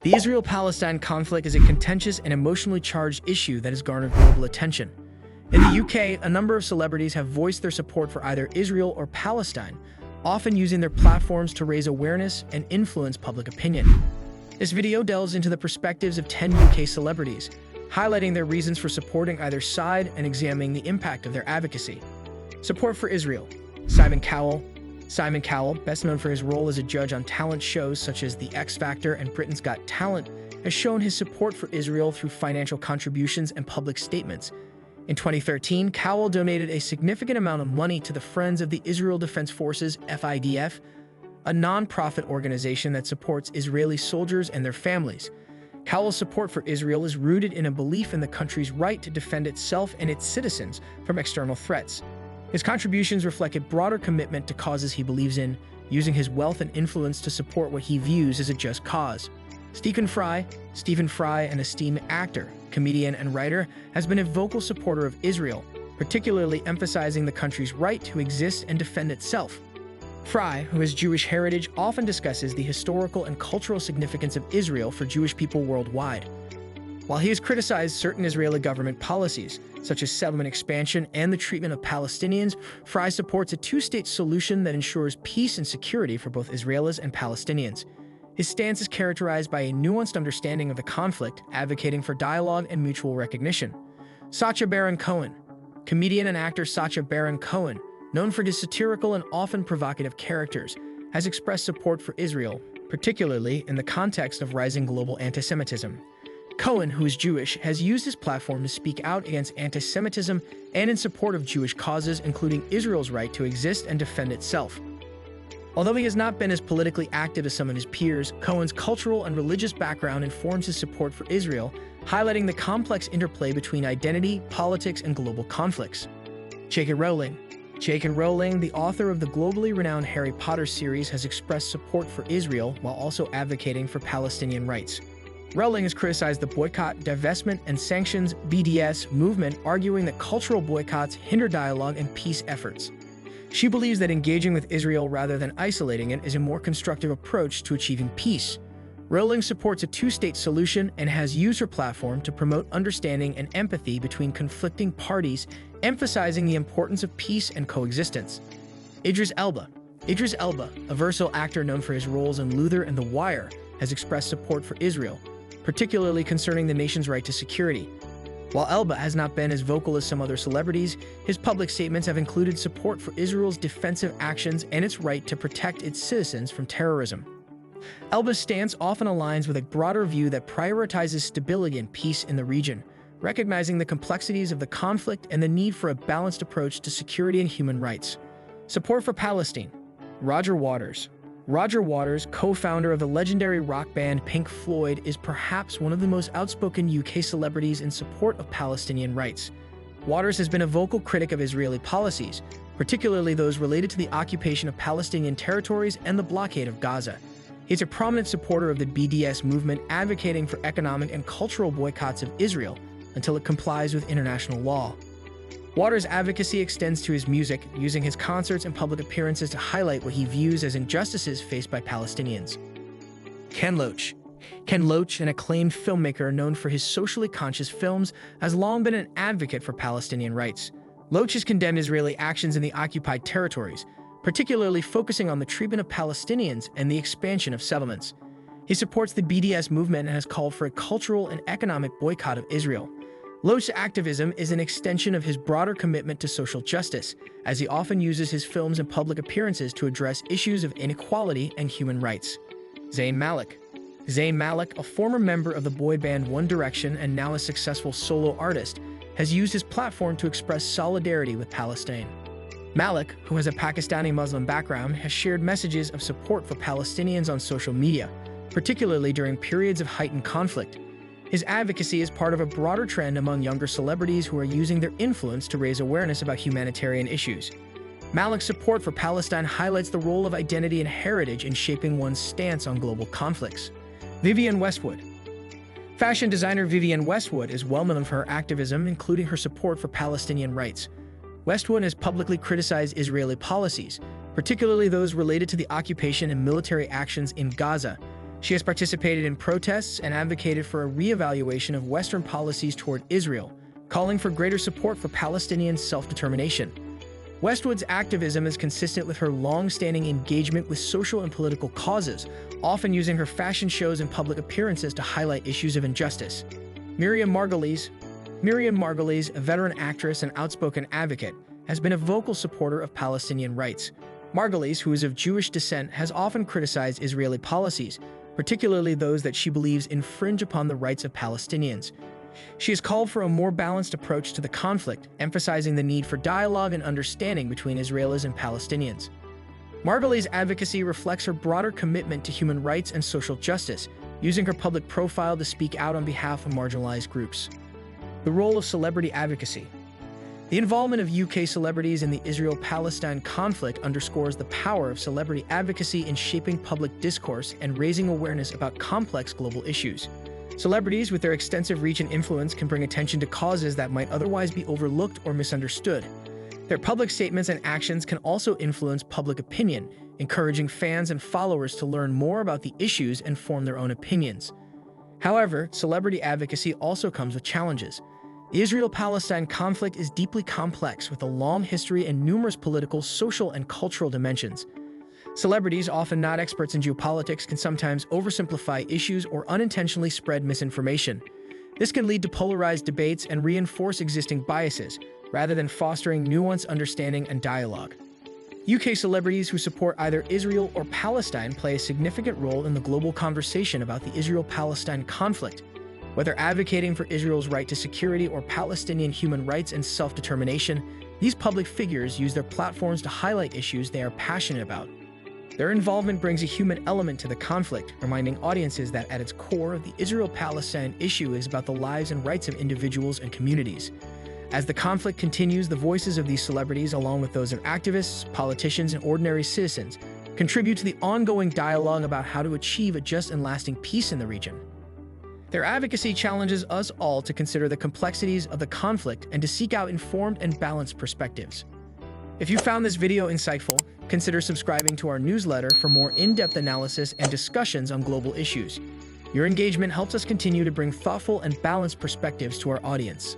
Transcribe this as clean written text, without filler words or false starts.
The Israel-Palestine conflict is a contentious and emotionally charged issue that has garnered global attention. In the UK, a number of celebrities have voiced their support for either Israel or Palestine, often using their platforms to raise awareness and influence public opinion. This video delves into the perspectives of 10 UK celebrities, highlighting their reasons for supporting either side and examining the impact of their advocacy. Support for Israel. Simon Cowell, best known for his role as a judge on talent shows such as The X Factor and Britain's Got Talent, has shown his support for Israel through financial contributions and public statements. In 2013, Cowell donated a significant amount of money to the Friends of the Israel Defense Forces (FIDF), a non-profit organization that supports Israeli soldiers and their families. Cowell's support for Israel is rooted in a belief in the country's right to defend itself and its citizens from external threats. His contributions reflect a broader commitment to causes he believes in, using his wealth and influence to support what he views as a just cause. Stephen Fry, an esteemed actor, comedian, and writer, has been a vocal supporter of Israel, particularly emphasizing the country's right to exist and defend itself. Fry, who has Jewish heritage, often discusses the historical and cultural significance of Israel for Jewish people worldwide. While he has criticized certain Israeli government policies, such as settlement expansion and the treatment of Palestinians, Fry supports a two-state solution that ensures peace and security for both Israelis and Palestinians. His stance is characterized by a nuanced understanding of the conflict, advocating for dialogue and mutual recognition. Sacha Baron Cohen. Comedian and actor Sacha Baron Cohen, known for his satirical and often provocative characters, has expressed support for Israel, particularly in the context of rising global anti-Semitism. Cohen, who is Jewish, has used his platform to speak out against anti-Semitism and in support of Jewish causes, including Israel's right to exist and defend itself. Although he has not been as politically active as some of his peers, Cohen's cultural and religious background informs his support for Israel, highlighting the complex interplay between identity, politics, and global conflicts. J.K. Rowling. J.K. Rowling, the author of the globally renowned Harry Potter series, has expressed support for Israel while also advocating for Palestinian rights. Rowling has criticized the boycott, divestment, and sanctions (BDS) movement, arguing that cultural boycotts hinder dialogue and peace efforts. She believes that engaging with Israel rather than isolating it is a more constructive approach to achieving peace. Rowling supports a two-state solution and has used her platform to promote understanding and empathy between conflicting parties, emphasizing the importance of peace and coexistence. Idris Elba, a versatile actor known for his roles in Luther and The Wire, has expressed support for Israel, particularly concerning the nation's right to security. While Elba has not been as vocal as some other celebrities, his public statements have included support for Israel's defensive actions and its right to protect its citizens from terrorism. Elba's stance often aligns with a broader view that prioritizes stability and peace in the region, recognizing the complexities of the conflict and the need for a balanced approach to security and human rights. Support for Palestine. Roger Waters, co-founder of the legendary rock band Pink Floyd, is perhaps one of the most outspoken UK celebrities in support of Palestinian rights. Waters has been a vocal critic of Israeli policies, particularly those related to the occupation of Palestinian territories and the blockade of Gaza. He's a prominent supporter of the BDS movement, advocating for economic and cultural boycotts of Israel until it complies with international law. Waters' advocacy extends to his music, using his concerts and public appearances to highlight what he views as injustices faced by Palestinians. Ken Loach, an acclaimed filmmaker known for his socially conscious films, has long been an advocate for Palestinian rights. Loach has condemned Israeli actions in the occupied territories, particularly focusing on the treatment of Palestinians and the expansion of settlements. He supports the BDS movement and has called for a cultural and economic boycott of Israel. Loach's activism is an extension of his broader commitment to social justice, as he often uses his films and public appearances to address issues of inequality and human rights. Zayn Malik, a former member of the boy band One Direction and now a successful solo artist, has used his platform to express solidarity with Palestine. Malik, who has a Pakistani Muslim background, has shared messages of support for Palestinians on social media, particularly during periods of heightened conflict. His advocacy is part of a broader trend among younger celebrities who are using their influence to raise awareness about humanitarian issues. Malik's support for Palestine highlights the role of identity and heritage in shaping one's stance on global conflicts. Vivienne Westwood. Fashion designer Vivienne Westwood is well known for her activism, including her support for Palestinian rights. Westwood has publicly criticized Israeli policies, particularly those related to the occupation and military actions in Gaza. She has participated in protests and advocated for a re-evaluation of Western policies toward Israel, calling for greater support for Palestinian self-determination. Westwood's activism is consistent with her long-standing engagement with social and political causes, often using her fashion shows and public appearances to highlight issues of injustice. Miriam Margolyes, a veteran actress and outspoken advocate, has been a vocal supporter of Palestinian rights. Margolyes, who is of Jewish descent, has often criticized Israeli policies, particularly those that she believes infringe upon the rights of Palestinians. She has called for a more balanced approach to the conflict, emphasizing the need for dialogue and understanding between Israelis and Palestinians. Margolyes' advocacy reflects her broader commitment to human rights and social justice, using her public profile to speak out on behalf of marginalized groups. The role of celebrity advocacy. The involvement of UK celebrities in the Israel-Palestine conflict underscores the power of celebrity advocacy in shaping public discourse and raising awareness about complex global issues. Celebrities, with their extensive reach and influence, can bring attention to causes that might otherwise be overlooked or misunderstood. Their public statements and actions can also influence public opinion, encouraging fans and followers to learn more about the issues and form their own opinions. However, celebrity advocacy also comes with challenges. The Israel-Palestine conflict is deeply complex, with a long history and numerous political, social, and cultural dimensions. Celebrities, often not experts in geopolitics, can sometimes oversimplify issues or unintentionally spread misinformation. This can lead to polarized debates and reinforce existing biases, rather than fostering nuanced understanding and dialogue. UK celebrities who support either Israel or Palestine play a significant role in the global conversation about the Israel-Palestine conflict. Whether advocating for Israel's right to security or Palestinian human rights and self-determination, these public figures use their platforms to highlight issues they are passionate about. Their involvement brings a human element to the conflict, reminding audiences that at its core, the Israel-Palestine issue is about the lives and rights of individuals and communities. As the conflict continues, the voices of these celebrities, along with those of activists, politicians, and ordinary citizens, contribute to the ongoing dialogue about how to achieve a just and lasting peace in the region. Their advocacy challenges us all to consider the complexities of the conflict and to seek out informed and balanced perspectives. If you found this video insightful, consider subscribing to our newsletter for more in-depth analysis and discussions on global issues. Your engagement helps us continue to bring thoughtful and balanced perspectives to our audience.